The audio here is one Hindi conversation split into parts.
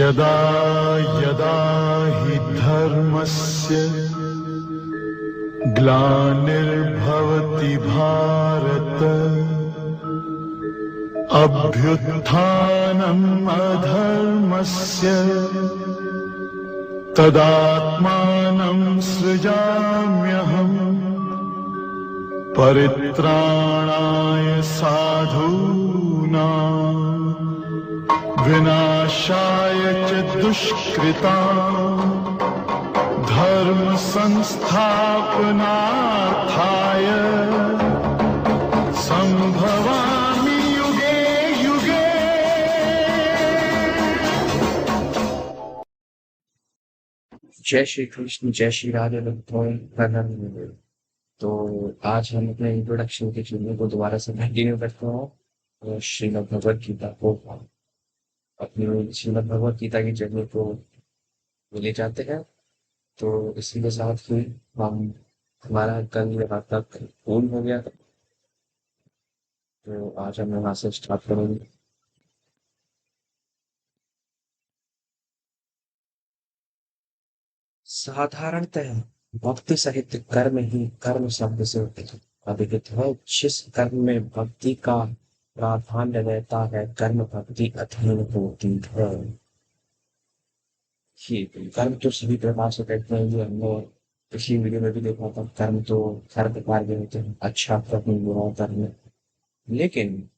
यदा यदा हि धर्मस्य ग्लानिर्भवति भारत अभ्युत्थानम् अधर्मस्य तदात्मानं सृजाम्यहम् परित्राणाय साधूनां विनाशाय च दुष्कृताम् धर्म संस्थापनार्थाय संभवामि युगे युगे। जय श्री कृष्ण, जय श्री राधे भक्तों। तो आज हम अपने इंट्रोडक्शन के चीजों को दोबारा से कंटिन्यू करते हैं और श्रीमद् भगवद गीता को अपनी श्रीमद् भगवद गीता की जर्नी को ले जाते हैं। तो इसी के साथ ही हमारा कल यहाँ तक पूर्ण हो गया। तो आज हम यहाँ से स्टार्ट करेंगे। साधारणतः भक्ति सहित कर्म ही कर्म शब्द से अभिहित है। जिस कर्म में भक्ति का प्राधान्य रहता है कर्म भक्ति अधीन होती है। कर्म तो सभी प्रकार से करते हैं। ये हमने पिछली वीडियो में भी देखा था। कर्म तो हर प्रकार के होते हैं, अच्छा कर्म, बुरा कर्म। लेकिन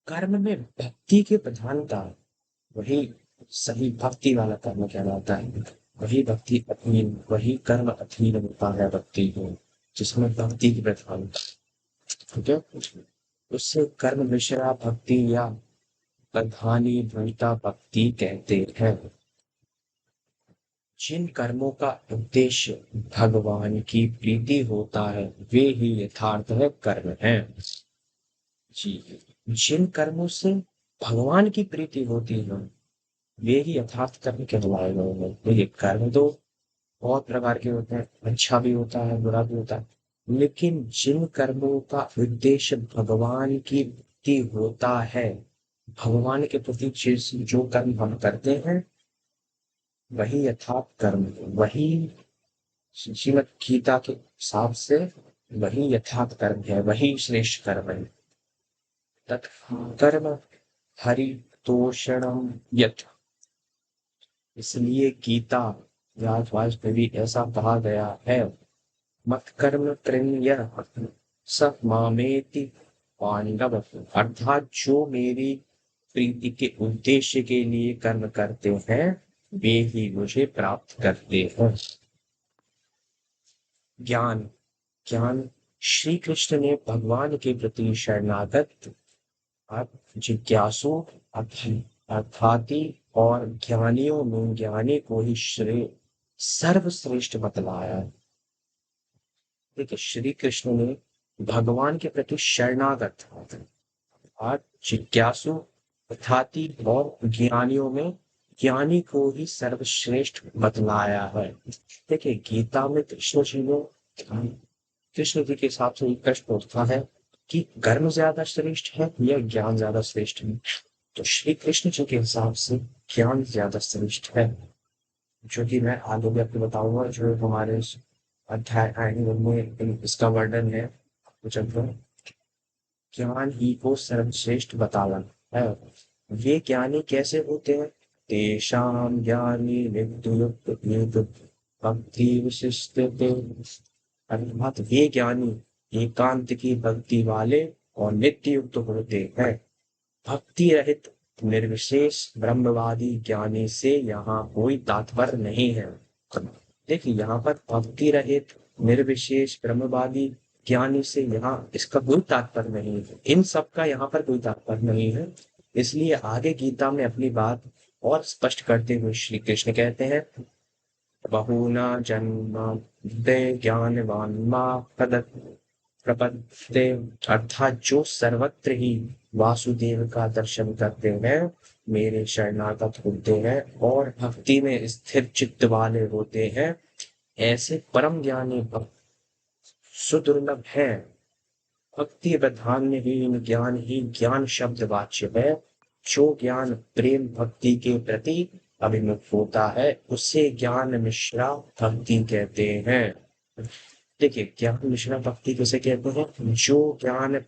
कर्म में भक्ति की प्रधानता, वही सही भक्ति वाला कर्म कहलाता है। वही भक्ति अधीन, वही कर्म अधीन होता है भक्ति को, जिसमें भक्ति की प्रधानता। ठीक है, उससे कर्म मिश्रा भक्ति या प्रधानी भूमिता भक्ति कहते हैं। जिन कर्मों का उद्देश्य भगवान की प्रीति होता है वे ही यथार्थ है कर्म है। जी, जिन कर्मों से भगवान की प्रीति होती है वे ही यथार्थ कर्म कहलाए गए हैं। तो ये कर्म तो बहुत प्रकार के होते हैं, अच्छा भी होता है, बुरा भी होता है। लेकिन जिन कर्मों का उद्देश्य भगवान की प्रीति होता है, भगवान के प्रति जो कर्म हम करते हैं वही यथार्थ कर्म, वही श्रीमद् गीता के हिसाब से वही यथार्थ कर्म है, वही श्रेष्ठ कर्म है। तत्कर्म हरितोषणम यत्। इसलिए गीता व्यासवास में भी ऐसा कहा गया है, मत कर्म कृण्य स मामेति पांडव। अर्थात जो मेरी प्रीति के उद्देश्य के लिए कर्म करते हैं वे ही मुझे प्राप्त करते हैं। ज्ञान ज्ञान श्री कृष्ण ने भगवान के प्रति शरणागत जिज्ञासु अर्थाती और ज्ञानियों में ज्ञानी को ही सर्वश्रेष्ठ बतलाया। देखिए, श्री कृष्ण ने भगवान के प्रति शरणागत और जिज्ञासु अर्थाती और ज्ञानियों में ज्ञानी को ही सर्वश्रेष्ठ बतलाया है। देखिए, गीता में कृष्ण जी के हिसाब से एक प्रश्न उठता है कि कर्म ज्यादा श्रेष्ठ है या ज्ञान ज्यादा श्रेष्ठ है। तो श्री कृष्ण जी के हिसाब से ज्ञान ज्यादा श्रेष्ठ है, जो कि मैं आगे भी आपको बताऊंगा। जो हमारे अध्याय में इसका वर्णन है। ज्ञान ही को सर्वश्रेष्ठ बताना है। वे ज्ञानी कैसे होते हैं? तेषां ज्ञानी भक्ति विशिष्ट। अर्थात वे ज्ञानी एकांत की भक्ति वाले और नित्य युक्त होते हैं। भक्ति रहित निर्विशेष ब्रह्मवादी ज्ञानी से यहाँ कोई तात्पर्य नहीं है। देखिए, यहाँ पर भक्ति रहित निर्विशेष ब्रह्मवादी ज्ञानी से यहाँ इसका कोई तात्पर्य नहीं है। इन सब का यहाँ पर कोई तात्पर्य नहीं है। इसलिए आगे गीता में अपनी बात और स्पष्ट करते हुए श्री कृष्ण कहते हैं, बहुना जन्म ज्ञानवान प्रपद्ये। अर्थात जो सर्वत्र ही वासुदेव का दर्शन करते हैं, मेरे शरणागत होते हैं और भक्ति में स्थिर चित्त वाले होते हैं, ऐसे परम ज्ञानी भक्त सुदुर्लभ है। भक्ति प्रधान ही ज्ञान शब्द वाच्य है। जो ज्ञान प्रेम भक्ति के प्रति अभिमुख होता है उसे ज्ञान मिश्रा भक्ति कहते हैं। देखिए, ज्ञान मिश्रा भक्ति किसे कहते हैं? जो ज्ञान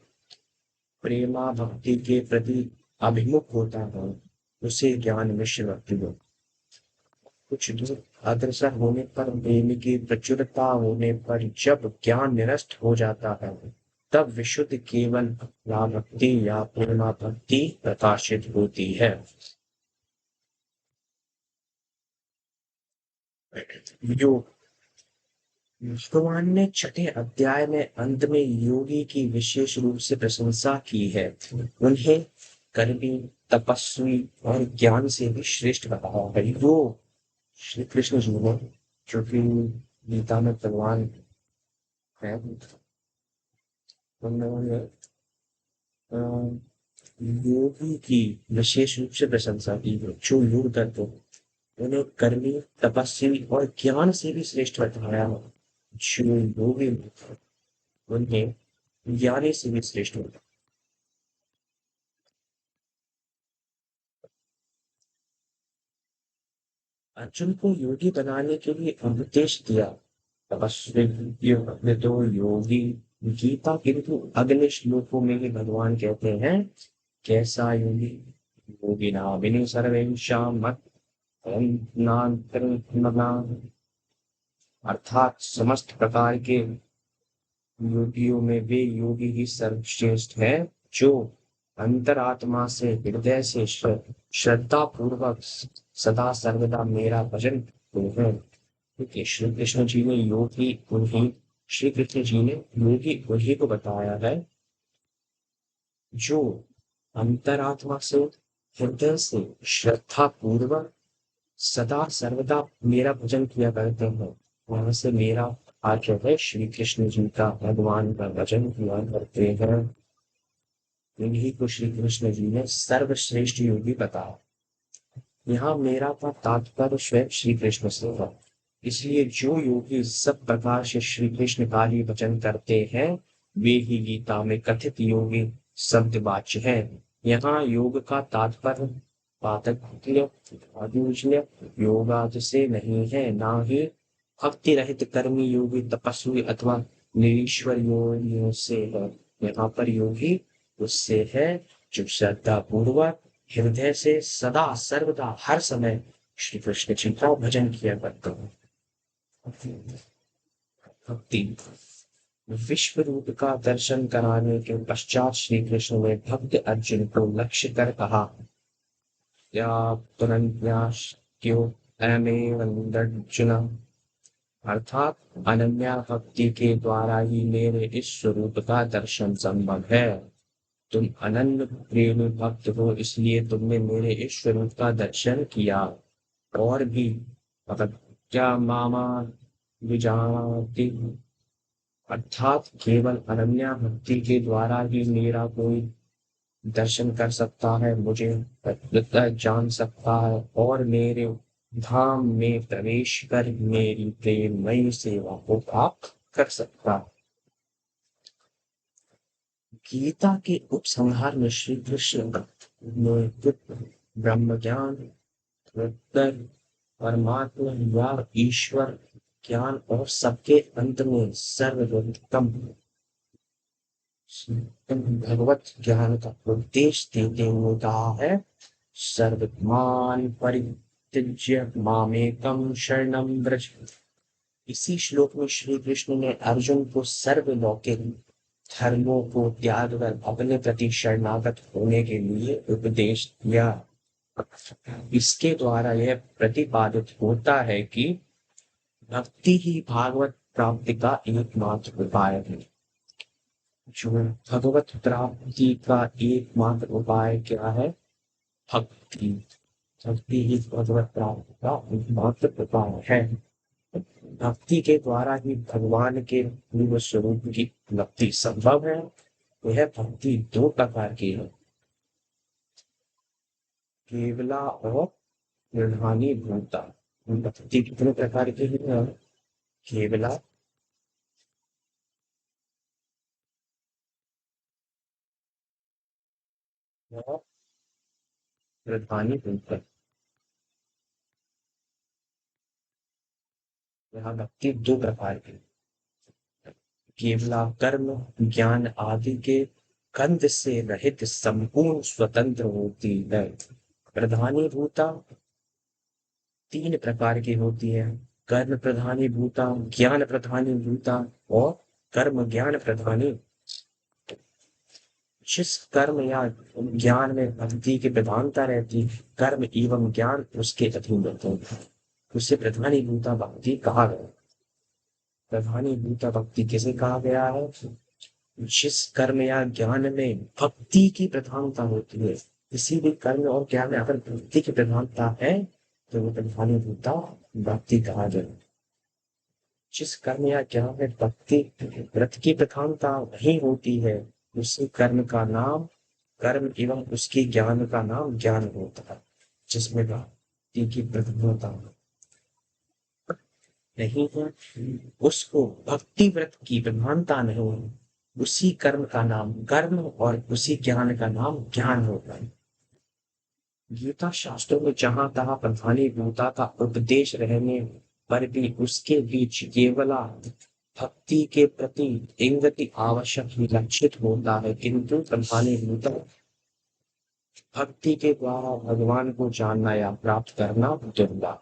प्रेमा भक्ति के प्रति अभिमुख होता है उसे ज्ञान मिश्र भक्ति बोलते हैं। कुछ दूर अग्रसर होने पर, प्रेम की प्रचुरता होने पर जब ज्ञान निरस्त हो जाता है तब विशुद्ध केवल राम भक्ति या पूर्णा भक्ति प्रकाशित होती है। योग। भगवान ने छठे अध्याय में अंत में योगी की विशेष रूप से प्रशंसा की है। उन्हें कर्मी, तपस्वी और ज्ञान से भी श्रेष्ठ बताया है। योग श्री कृष्ण जी ने, जो कि गीता में भगवान है, उन्होंने अ, योगी की विशेष रूप से प्रशंसा की है। जो योग करते हैं उन्हें कर्मी, तपस्वी और ज्ञान से भी श्रेष्ठ बताया है। जो योगी होते हैं, उन्हें ज्ञानी से भी श्रेष्ठ होता है। अर्जुन को योगी बनाने के लिए उपदेश दिया। तपस्वी तो योगी। गीता किंतु अगले श्लोकों में भी भगवान कहते हैं, कैसा योगी? योगी नामिनी सर्वेशा मत अर्थात समस्त प्रकार के योगियों में वे योगी ही सर्वश्रेष्ठ है जो अंतरात्मा से, हृदय से श्रद्धा पूर्वक सदा सर्वदा मेरा भजन करते हैं। देखिए, श्री कृष्ण जी ने योगी उन्हीं श्री कृष्ण जी ने योगी उन्हीं को बताया है जो अंतरात्मा से, हृदय से श्रद्धा पूर्वक सदा सर्वदा मेरा भजन किया करते हैं। वहां से मेरा आशय है श्री कृष्ण जी का भगवान का भजन किया करते हैं। इन्हीं को श्री कृष्ण जी ने सर्वश्रेष्ठ योगी बताया। यहाँ मेरा का तात्पर्य स्वयं श्री कृष्ण से है। इसलिए जो योगी सब प्रकार से श्री कृष्ण का ही भजन करते हैं वे ही गीता में कथित योगी शब्द वाच्य है। यहाँ योग का तात्पर्य पातज्य, आयुज्य, योगाद से नहीं है, ना ही भक्ति रहित कर्मी योगी, तपस्वी अथवा निरीश्वर योगियों से है। यहाँ पर योगी उससे है जो श्रद्धा पूर्वक हृदय से सदा सर्वदा हर समय श्री कृष्ण जी का भजन किया करते हैं। भक्ति। विश्व रूप का दर्शन कराने के पश्चात श्री कृष्ण ने भक्त अर्जुन को लक्ष्य कर कहा, या तुरन्यास क्यों अयमेव अर्जुन, अर्थात अनन्या भक्ति के द्वारा ही मेरे इस स्वरूप का दर्शन संभव है। तुम अनन्य प्रेमी भक्त हो, इसलिए तुमने मेरे इस स्वरूप का दर्शन किया। और भी मतलब क्या मामा विजानाति, अर्थात केवल अनन्या भक्ति के द्वारा ही मेरा कोई दर्शन कर सकता है, मुझे तत्वतः जान सकता है और मेरे धाम में प्रवेश कर मेरी प्रेममयी सेवा को प्राप्त कर सकता है। गीता के उपसंहार में श्री कृष्ण ने ब्रह्म ज्ञान, उत्तर परमात्मा या ईश्वर ज्ञान और सबके अंत में सर्वोत्तम भगवत ज्ञान का उपदेश देते हुए कहा है, सर्वमान परित्यज्य मामेकम शरणम व्रज। इसी श्लोक में श्री कृष्ण ने अर्जुन को सर्वलौकिक धर्मों को त्याग कर अपने प्रति शरणागत होने के लिए उपदेश दिया। इसके द्वारा यह प्रतिपादित होता है कि भक्ति ही भागवत प्राप्ति का एकमात्र उपाय है। जो भगवत प्राप्ति का एकमात्र उपाय क्या है? भक्ति। भक्ति ही भगवत प्राप्ति का एकमात्र उपाय है। भक्ति के द्वारा ही भगवान के पूर्ण स्वरूप की प्राप्ति संभव है। यह भक्ति दो प्रकार की है, केवला और निर्धानी भूता। भक्ति कितने प्रकार की है? केवला, प्रधानीभूत। यहाँ भक्ति दो प्रकार की, केवला कर्म ज्ञान आदि के कंद से रहित संपूर्ण स्वतंत्र होती है। प्रधानीभूता तीन प्रकार की होती है, कर्म प्रधानीभूता, ज्ञान प्रधानीभूता और कर्म ज्ञान प्रधानी। जिस कर्म या ज्ञान में भक्ति की प्रधानता रहती, कर्म एवं ज्ञान उसके अधीन रहते हैं, उसे प्रधानीभूता भक्ति कहा गया। प्रधानीभूता भक्ति किसे कहा गया है? जिस कर्म या ज्ञान में भक्ति की प्रधानता होती है। किसी भी कर्म और ज्ञान में अगर भक्ति की प्रधानता है तो वो प्रधानीभूता भक्ति कहा जाए। जिस कर्म या ज्ञान में भक्ति व्रत की प्रधानता नहीं होती है, उसी कर्म का नाम कर्म एवं उसके ज्ञान का नाम ज्ञान होता है। जिसमें भक्ति की प्रधानता नहीं है, उसको भक्ति व्रत की प्रधानता नहीं है, उसी कर्म का नाम कर्म और उसी ज्ञान का नाम ज्ञान होता है। गीता शास्त्रों में जहां तहां प्रधानीभूता का उपदेश रहने पर भी उसके बीच केवल भक्ति के प्रति इंगित आवश्यक ही लक्षित होता है, किंतु प्रधानीभूता भक्ति के द्वारा भगवान को जानना या प्राप्त करना दुर्लभ।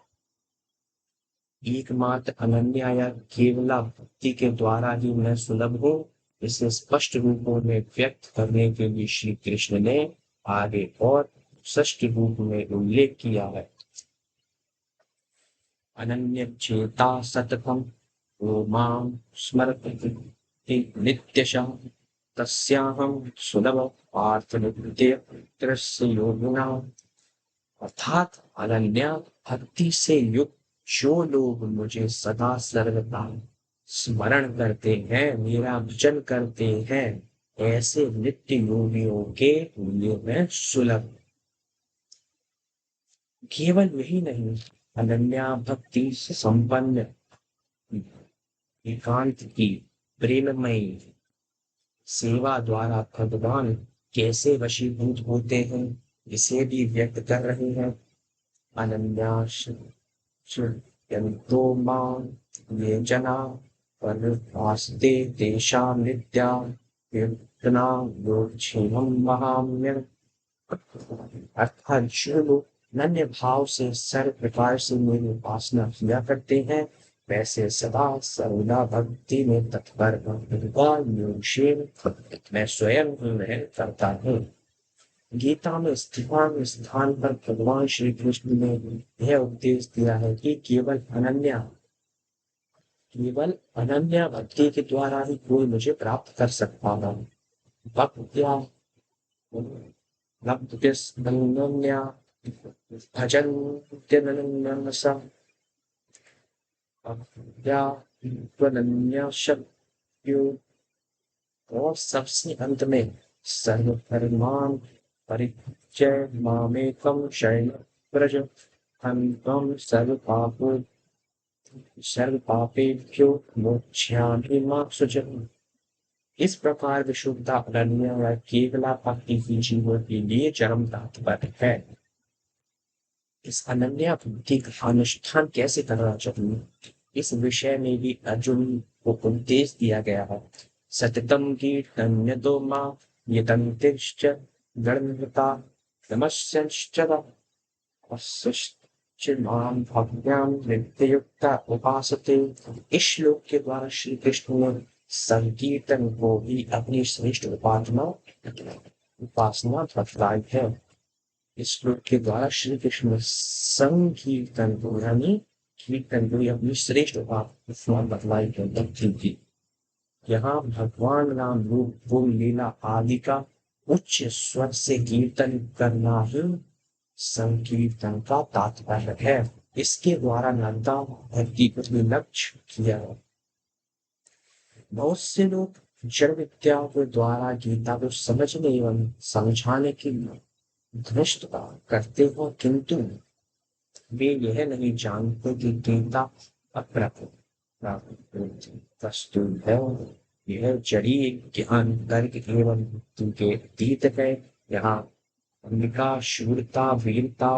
एकमात्र अनन्या या केवला भक्ति के द्वारा ही मैं सुलभ हूँ, इसे स्पष्ट रूपों में व्यक्त करने के लिए श्री कृष्ण ने आगे और षष्ठ रूप में उल्लेख किया है। अनन्य चेता सततम वो माम स्मरति नित्यशः तस्याहं सुलभ पार्थ नित्य तस्य योगिना। अर्थात अनन्या भक्ति से युक्त जो लोग मुझे सदा सर्वदा स्मरण करते हैं, मेरा भजन करते हैं, ऐसे नित्य योगियों के लिए मैं सुलभ। केवल यही नहीं, अनन्या भक्ति से संपन्न एकांत की प्रेममयी सेवा द्वारा भगवान कैसे वशीभूत होते हैं, इसे भी व्यक्त कर रहे हैं। अनन्यास यंतो मां ये जना पर्युपासते तेषां नित्या कीर्तना योगक्षेमं वहाम्यहम्। अर्थात जो लोग अनन्य भाव से सर्व प्रकार से मेरी उपासना किया करते हैं, वैसे सदा सर्वदा भक्ति में तत्पर भगवान योगक्षेम मैं स्वयं ही वह करता हूँ। गीता में स्थान स्थान पर भगवान श्री कृष्ण ने यह उपदेश दिया है कि केवल अनन्या भक्ति के द्वारा ही कोई मुझे प्राप्त कर सकता है। भक्त्या भक्त्यनन्या भजन्त्यनन्यसा भक्त्या त्वनन्या शक्यो। और सबसे अंत में सर्वधर्मान परित्यज्य मामेकं शरणं व्रज अहं त्वं सर्वपापेभ्यो मोक्ष्यामि मा शुचः। इस प्रकार विशुद्ध अनन्य या केवला भक्ति ही जीवन के लिए चरम तात्पर्य है। इस अनन्या भक्ति का अनुष्ठान कैसे करना चाहिए, इस विषय में भी अर्जुन को उपदेश दिया गया है। सततम कीर्तन्यतो मां यतन्तिश्च गणमृता नमस्यश्च मां भक्त्यां नित्ययुक्ता उपासते। इस श्लोक के द्वारा श्री कृष्ण ने संकीर्तन को भी अपनी श्रेष्ठ उपासना बतलाई है। इस श्लोक के द्वारा श्री कृष्ण ने संकीर्तन को यानी कीर्तन को अपनी श्रेष्ठ उपासना बतलाई है भक्ति की। यहाँ भगवान राम रूप गुण लीला आदि का उच्च स्वर से कीर्तन करना ही संकीर्तन का तात्पर्य है। इसके द्वारा नर्मदा भक्ति को लक्ष्य किया है। बहुत से लोग जड़ विद्या के द्वारा गीता को समझने एवं समझाने की धृष्टता करते हो, किंतु वे यह नहीं जानते कि गीता वस्तु है। यह जड़ी ज्ञान तर्क एवं भक्ति के अतीत है। यहाँ उनका शूरता वीरता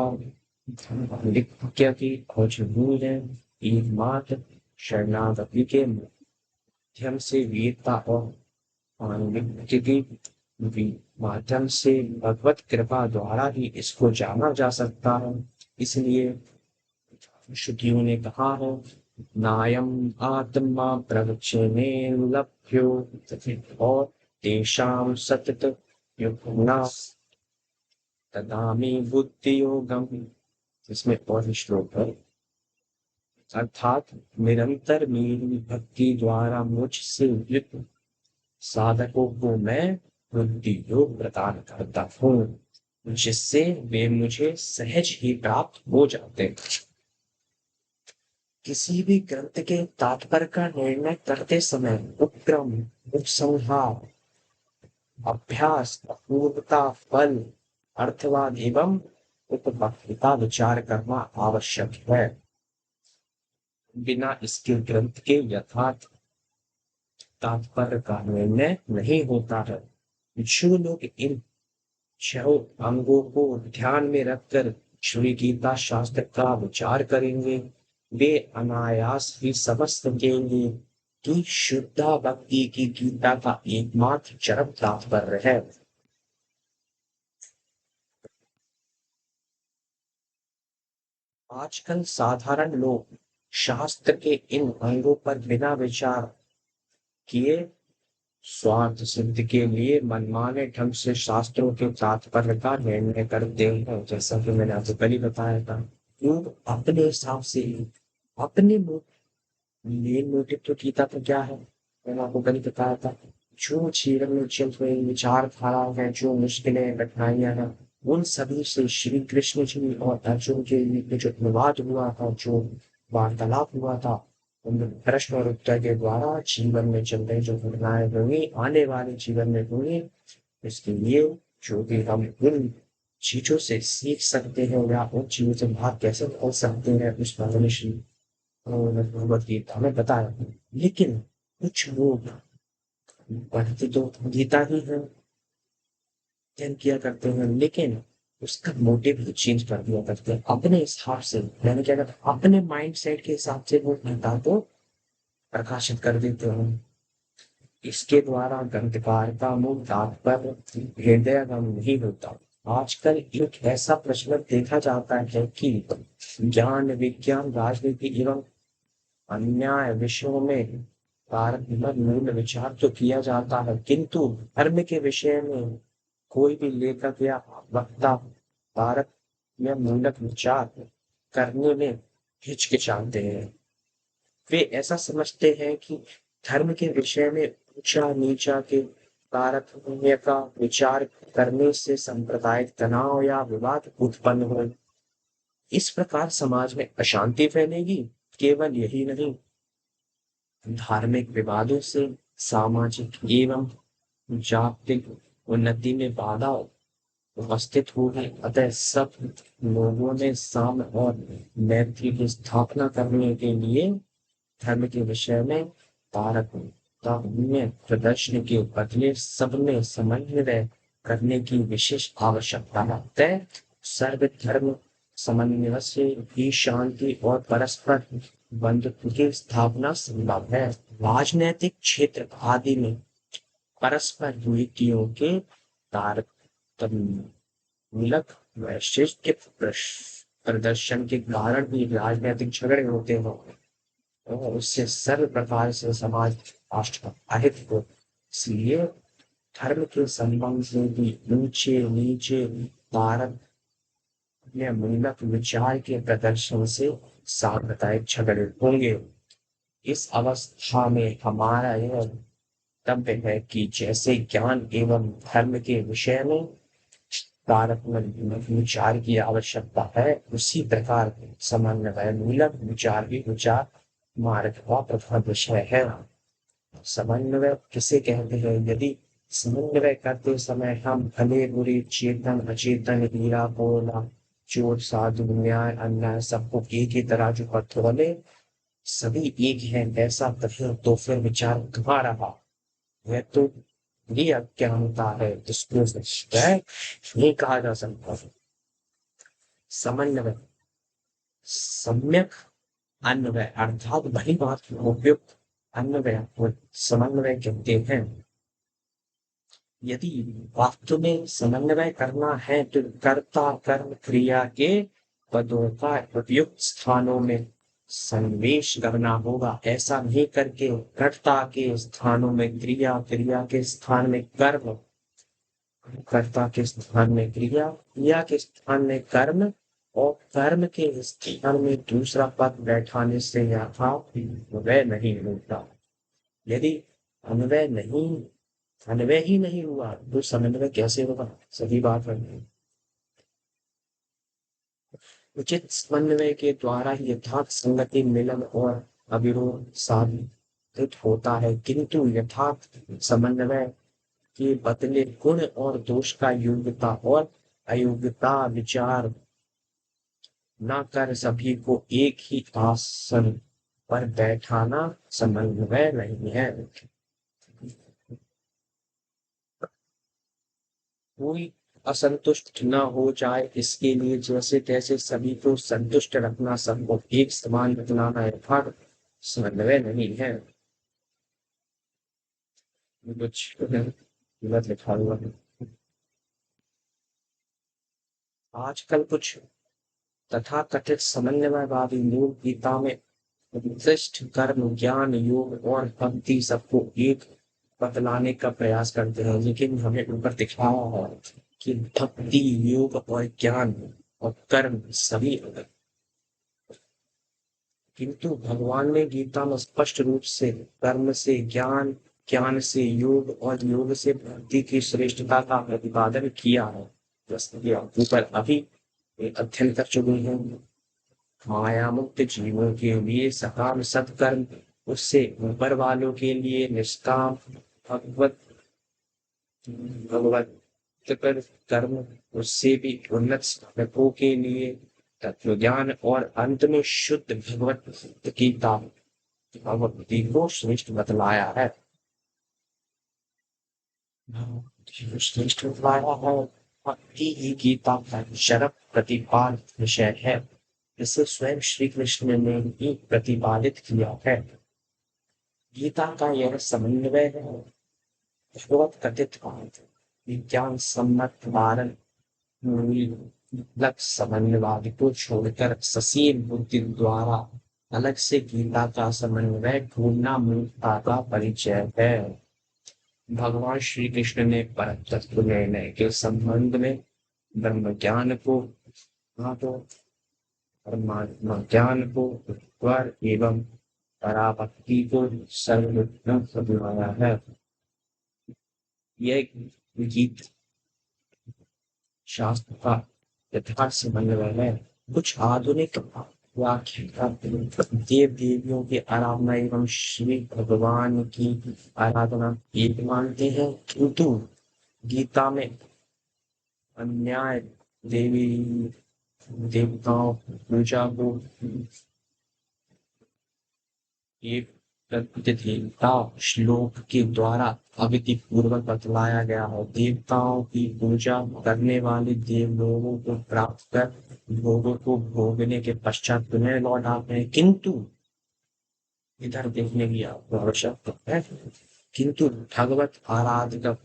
लिख्य की खोजबूझ है। एकमात्र शरणागति के माध्यम से वीरता और पांडित्य की माध्यम से भगवत कृपा द्वारा ही इसको जाना जा सकता है। इसलिए श्रुतियों ने कहा है, नायम आत्मा प्रवचने लभ्यो और तेषाम सतत युक्ना तदामी बुद्धि योगम। इसमें और श्लोक है, अर्थात निरंतर मेरी भक्ति द्वारा मुझसे युक्त साधकों को मैं बुद्धि योग प्रदान करता हूँ, जिससे वे मुझे सहज ही प्राप्त हो जाते हैं। किसी भी ग्रंथ के तात्पर्य का निर्णय करते समय उपक्रम, उपसंहार, अभ्यास, अपूर्वता, फल, अर्थवाद एवं उपपत्तिता विचार करना आवश्यक है। बिना इसके ग्रंथ के यथार्थ तात्पर्य का निर्णय नहीं होता है। जो लोग इन 6 अंगों को ध्यान में रखकर श्री गीता शास्त्र का विचार करेंगे, वे अनायास ही समझ सकेंगे कि शुद्धा भक्ति की गीता का एकमात्र चरम तात्पर्य है। आजकल साधारण लोग शास्त्र के इन अंगों पर बिना विचार किए स्वार्थ सिद्धि के लिए मनमाने ढंग से शास्त्रों के तात्पर्य का निर्णय करते हैं। जैसा कि मैंने आपको पहले बताया था, लोग अपने हिसाब से अपने मेन मोटिव तो गीता तो क्या है, मैंने आपको पहले बताया था। जो जीवन में चल रही विचारधारा है, जो मुश्किलें कठिनाइयां हैं, उन सभी से श्री कृष्ण जी और अर्जुन के बीच में जो विवाद हुआ था, जो वार्तालाप हुआ था, उन प्रश्न और उत्तर के द्वारा जीवन में चल रही जो घटनाएं होंगी, आने वाले जीवन में होंगी, इसके लिए जो भी हम उन चीजों से सीख सकते हैं या उन चीजों से बाहर कैसे निकल सकते हैं, उस बारे में श्री भगवत गीता में बताया। लेकिन कुछ लोग पढ़ते तो गीता ही है, अध्ययन किया करते हैं, लेकिन उसका मोटिव ही चेंज कर दिया करते हैं अपने हिसाब से। यानी क्या कहते हैं, अपने माइंड सेट के हिसाब से वो गीता को प्रकाशित कर देते हैं। इसके द्वारा ग्रंथकार का मूल तात्पर्य हृदयगम नहीं होता। आजकल एक ऐसा प्रचलन देखा जाता है कि ज्ञान, विज्ञान, राजनीति एवं अन्य विषयों में भारत में मूल विचार तो किया जाता है, किंतु धर्म के विषय में कोई भी लेखक या वक्ता भारत में मूलक विचार करने में हिचकिचाते हैं। वे ऐसा समझते हैं कि धर्म के विषय में ऊंचा नीचा के तारतम्य का विचार करने से सांप्रदायिक तनाव या विवाद उत्पन्न हो। इस प्रकार समाज में अशांति फैलेगी। केवल यही नहीं, धार्मिक विवादों से सामाजिक एवं जागतिक उन्नति में बाधा उपस्थित होगी। अतः सब लोगों ने साम्य और मैत्री की स्थापना करने के लिए धर्म के विषय में तारतम्य प्रदर्शन के बदले सबने समन्वय करने की विशेष आवश्यकता है। अतः सर्वधर्म समन्वय से ही शांति और परस्पर बंधुत्व की स्थापना संभव है। राजनैतिक क्षेत्र आदि में परस्पर नीतियों के तारतम्यमूलक वैशिष्ट्य प्रदर्शन के कारण भी राजनीतिक झगड़े होते हैं और उससे सर्व प्रकार से समाज राष्ट्र अहित हो। इसलिए धर्म के संबंध में भी ऊंचे नीचे तारतम्यमूलक विचार के प्रदर्शन से सांप्रदायिक झगड़े होंगे। इस अवस्था में हमारा यह कर्तव्य है कि जैसे ज्ञान एवं धर्म के विषय में तारतम्यमूलक विचार की आवश्यकता है, उसी प्रकार समन्वय मूलक विचार भी विचार मार्ग का प्रथम विषय है। समन्वय किसे कहते हैं? यदि समन्वय करते समय हम भले बुरे, चेतन अचेतन, हीरा पोला, चोर साधु, न्याय अन्याय सबको एक ही तराजू पर तोले, सभी एक हैं ऐसा तथ्य, तो फिर विचार कहाँ रहा? यह तो ये अज्ञानता है, जिसको वह नहीं कहा जा सकता। समन्वय, सम्यक अन्वय अर्थात भली बात उपयुक्त अन्वय को समन्वय कहते हैं। यदि वास्तव में समन्वय करना है तो कर्ता कर्म क्रिया के पदों का उपयुक्त स्थानों में सन्निवेश करना होगा। ऐसा नहीं करके कर्ता के स्थानों में क्रिया, क्रिया के स्थान में कर्म, कर्ता के स्थान में क्रिया, क्रिया के स्थान में कर्म और कर्म के स्थान में दूसरा पद बैठाने से अन्वय नहीं होता। यदि अन्वय नहीं, अन्वय ही नहीं हुआ तो समन्वय कैसे होगा? सही बात है। उचित समन्वय के द्वारा यथार्थ संगति, मिलन और अविरोध साधित होता है, किंतु यथार्थ समन्वय के बदले गुण और दोष का योग्यता और अयोग्यता विचार न कर सभी को एक ही आसन पर बैठाना समन्वय नहीं है। कोई असंतुष्ट न हो जाए इसके लिए जैसे तैसे सभी को संतुष्ट रखना, सबको एक समान बनाना यथार्थ समन्वय नहीं है। कुछ गलत लिखा हुआ है। आजकल कुछ तथाकथित समन्वयवादी लोग गीता में उत्कृष्ट कर्म, ज्ञान, योग और भक्ति सबको एक बतलाने का प्रयास करते हैं, लेकिन हमें ऊपर दिखाया है कि भक्ति, योग और ज्ञान और कर्म सभी अलग, किंतु भगवान ने गीता में स्पष्ट रूप से कर्म से ज्ञान, ज्ञान से योग और योग से भक्ति की श्रेष्ठता का प्रतिपादन किया है। जैसे ऊपर अभी एक अध्ययन कर चुके हैं। माया मुक्त जीवों के लिए सकाम सत्कर्म, उससे ऊपर वालों के लिए निष्काम भगवत भगवत कर्म, उससे भी उन्नत साधकों के लिए तत्व ज्ञान और अंत में शुद्ध भगवत गीता भगवती को श्रेष्ठ बतलाया है। श्रेष्ठ बतलाया है। भक्ति ही गीता का शरफ प्रतिपादित विषय है। इसे स्वयं श्री कृष्ण ने ही प्रतिपादित किया है। गीता का यह समन्वय है भगवत कथित विज्ञान सम्मत वारण लक्ष्य समन्वयवादी को छोड़कर ससीम बुद्धि द्वारा अलग से गीता का समन्वय ढूंढना मूर्खता का परिचय है। भगवान श्री कृष्ण ने परम तत्व निर्णय के संबंध में ब्रह्म ज्ञान को परमात्मा ज्ञान को ईश्वर एवं पराभक्ति को सर्वोत्तम समझाया है। यह गीत शास्त्र का यथार्थ समन्वय है। कुछ आधुनिक व्याख्या देव देवियों की आराधना एवं श्री भगवान की आराधना एक मानते हैं, किंतु गीता में अन्याय देवी देवताओं पूजा को एक प्रतिदेवता श्लोक के द्वारा अविधि पूर्वक बतलाया गया है। देवताओं की पूजा करने वाले देव लोगों को प्राप्त कर भोगों को भोगने के पश्चात पुनः लौट आते हैं, किंतु इधर देखने की आवश्यकता है। किंतु भगवत आराधक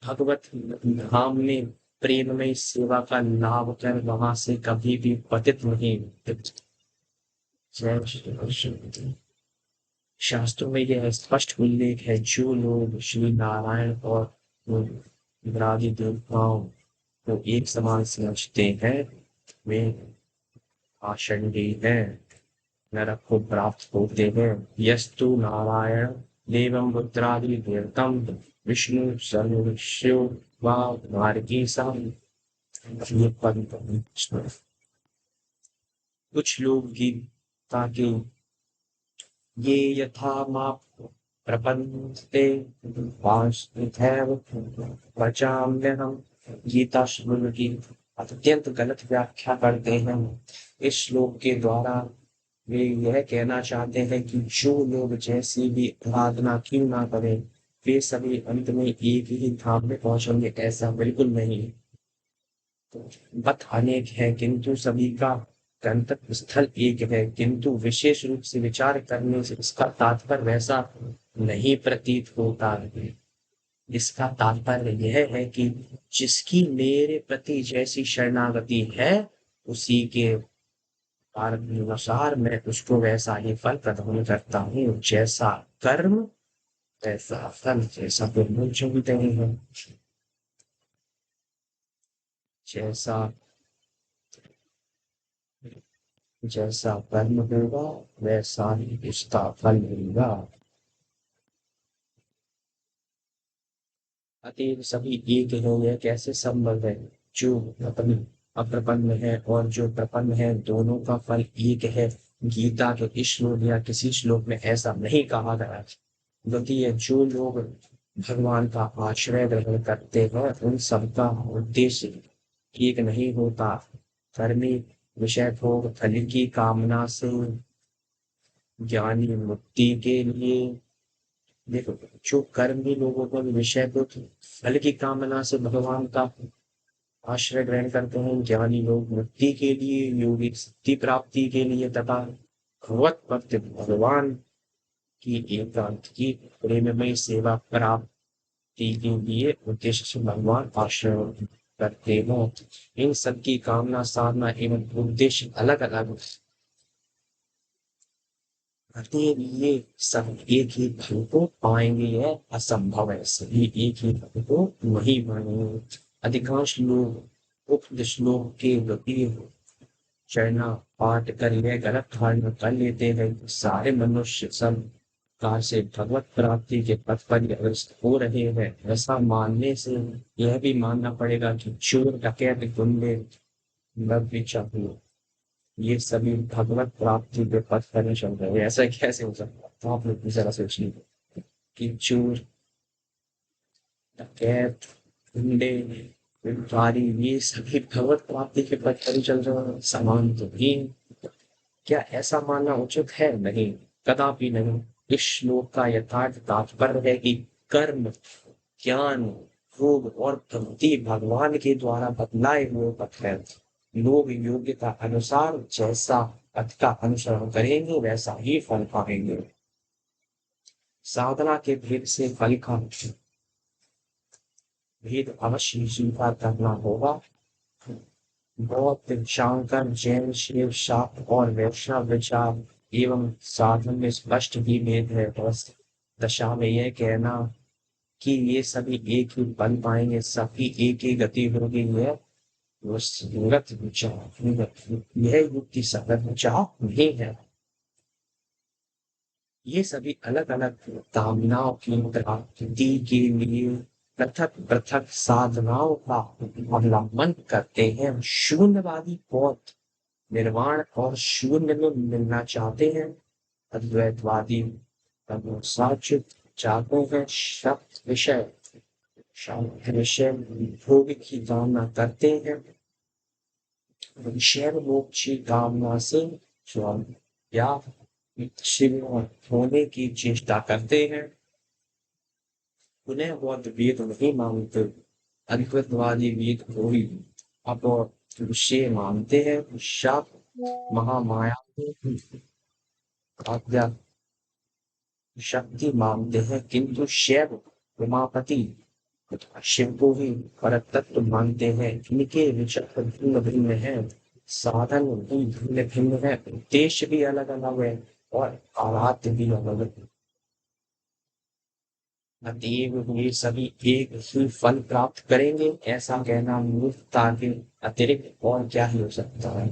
भगवत धाम में प्रेम में सेवा का लाभ कर वहां से कभी भी पतित नहीं होते। जय श्री कृष्ण। शास्त्रों में यह स्पष्ट उल्लेख है, जो लोग श्री नारायण और इंद्रादि देवताओं को एक समान समझते हैं वे पाषंडी हैं, नरक को प्राप्त होते हैं। यस्तु नारायण देवं रुद्रादि देवतम विष्णु सर्वस्यो वा मार्गी कुछ लोग गीता के ये यथा माप प्रपन्नते वासुदेव वचाम्यहम् गीता श्लोक की अत्यंत गलत व्याख्या करते हैं। इस श्लोक के द्वारा वे यह कहना चाहते हैं कि जो लोग जैसी भी आराधना क्यों ना करें, वे सभी अंत में एक ही धाम में पहुंचेंगे, ऐसा बिल्कुल नहीं। पथ अनेक है किंतु सभी का गंतव्य स्थल एक है, किंतु विशेष रूप से विचार करने से इसका तात्पर्य वैसा नहीं प्रतीत होता है। इसका तात्पर्य यह है कि जिसकी मेरे प्रति जैसी शरणागति है, उसी के अनुसार मैं उसको वैसा ही फल प्रदान करता हूँ। जैसा कर्म वैसा फल, जैसा गुरु चुनते हैं, जैसा जैसा कर्म होगा वैसा ही उसका फल मिलेगा। अतएव सभी एक हैं, यह कैसे संभव है? जो अपनी अप्रपन्न है और जो प्रपन्न है, दोनों का फल एक है। गीता के इस श्लोक या किसी श्लोक में ऐसा नहीं कहा गया है। बल्कि ये जो लोग भगवान का आश्रय ग्रहण करते हैं, उन सबका उद्देश्य एक नहीं होता। कर्मी विषय भोग फल की कामना से, ज्ञानी मुक्ति के लिए। देखो, जो कर्मी लोगों को विषय को फल की कामना से भगवान का आश्रय ग्रहण करते हैं, ज्ञानी लोग मुक्ति के लिए, योगी सिद्धि प्राप्ति के लिए तथा भगवत भक्त भगवान की एकांत की प्रेममय सेवा प्राप्ति के लिए उद्देश्य से भगवान आश्रय करते हैं। इन सब की कामना साधना एवं उद्देश्य अलग अलग, अतएव ये सब एक ही फल को पाएंगे, यह असंभव है। सभी एक ही फल को नहीं पाएंगे। अधिकांश लोग उक्त श्लोक के गति चरना पाठ कर यह गलत धारणा कर लेते हैं कि सारे मनुष्य सब प्रकार से भगवत प्राप्ति के पथ पर ही अग्रसर हो रहे हैं। ऐसा मानने से यह भी मानना पड़ेगा कि चोर, डकैत, गुंडे, नव्य चाहिए, ये सभी भगवत प्राप्ति के पथ पर ही चल रहे हैं। ऐसा कैसे हो सकता है? तो आप लोग भी जरा सोचिए कि चोर, डकैत, गुंडे, व्यापारी, ये सभी भगवत प्राप्ति के पथ पर ही चल रहे हैं, समान तो नहीं। क्या ऐसा मानना उचित है? नहीं, कदापि नहीं। इस श्लोक का यथार्थ तात्पर्य है कि कर्म, ज्ञान, भोग और भक्ति भगवान के द्वारा बतलाए हुए पथ है। लोग योग्यता अनुसार जैसा पथ का अनुसरण करेंगे वैसा ही फल पाएंगे। साधना के भेद से फल का भेद अवश्य स्वीकार करना होगा। बौद्ध, शांकर, जैन, शिव, शाक्त और वैष्णव विचार एवं साधन में स्पष्ट ही भेद है। बस दशा में यह कहना कि ये सभी एक ही फल पाएंगे, सभी एक ही गति होगी, यह गलत विचार, यह युक्ति सफल विचार नहीं है। ये सभी अलग अलग कामनाओं की प्राप्ति के लिए पृथक पृथक साधनाओं का अवलंबन करते हैं। शून्यवादी बौद्ध निर्वाण और शून्य में मिलना चाहते हैं। अद्वैतवादी साचित चाहते हैं। शब्द विषय भोग की कामना करते हैं। शैव मोक्ष की कामना से स्वर्ग या शिव होने की चेष्टा करते हैं। उन्हें बौद्ध वेद नहीं मानते। अद्वैतवादी वेद को ही अपौरुषेय मानते हैं। शब महामाया को आध्यात्मिक शक्ति मानते हैं, किंतु शैव उमापति शिव को ही परतत्व मानते हैं। इनके विचार भिन्न भिन्न है, साधन भी भिन्न भिन्न है, उद्देश्य भी अलग अलग है और आराध्य भी अलग है। अतएव ये सभी एक ही फल प्राप्त करेंगे, ऐसा कहना मूर्खता के अतिरिक्त और क्या ही हो सकता है।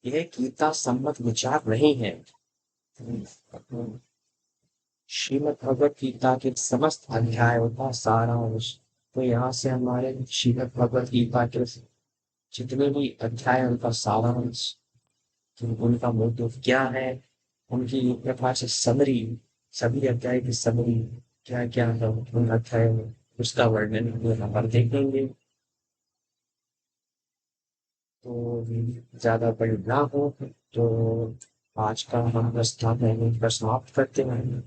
यह गीता सम्मत विचार नहीं है। श्रीमद् भगवत गीता के समस्त अध्यायों का सारांश, तो यहाँ से हमारे श्रीमद् भगवत गीता के जितने भी अध्याय उनका सारांश, उनका मोटिव क्या है, उनकी एक प्रकार से समरी, सभी अध्याय की समरी क्या क्या है उन अध्याय में, उसका वर्णन हम यहाँ पर देखेंगे। तो ज्यादा बड़ी ना हो तो आज का हम प्रस्ताव यहीं पर समाप्त करते हैं।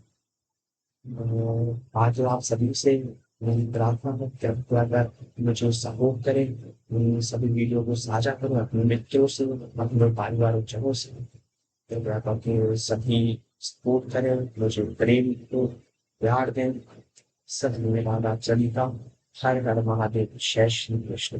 आज आप सभी से मेरी प्रार्थना है कि आप अगर मुझे सपोर्ट करें, सभी वीडियो को साझा करें अपने मित्रों से, अपने परिवारजनों से, कृपया करके सभी सपोर्ट करें, मुझे प्रेम को प्यार दें। सब मेरा चलिता। हर हर महादेव, जय श्री कृष्ण।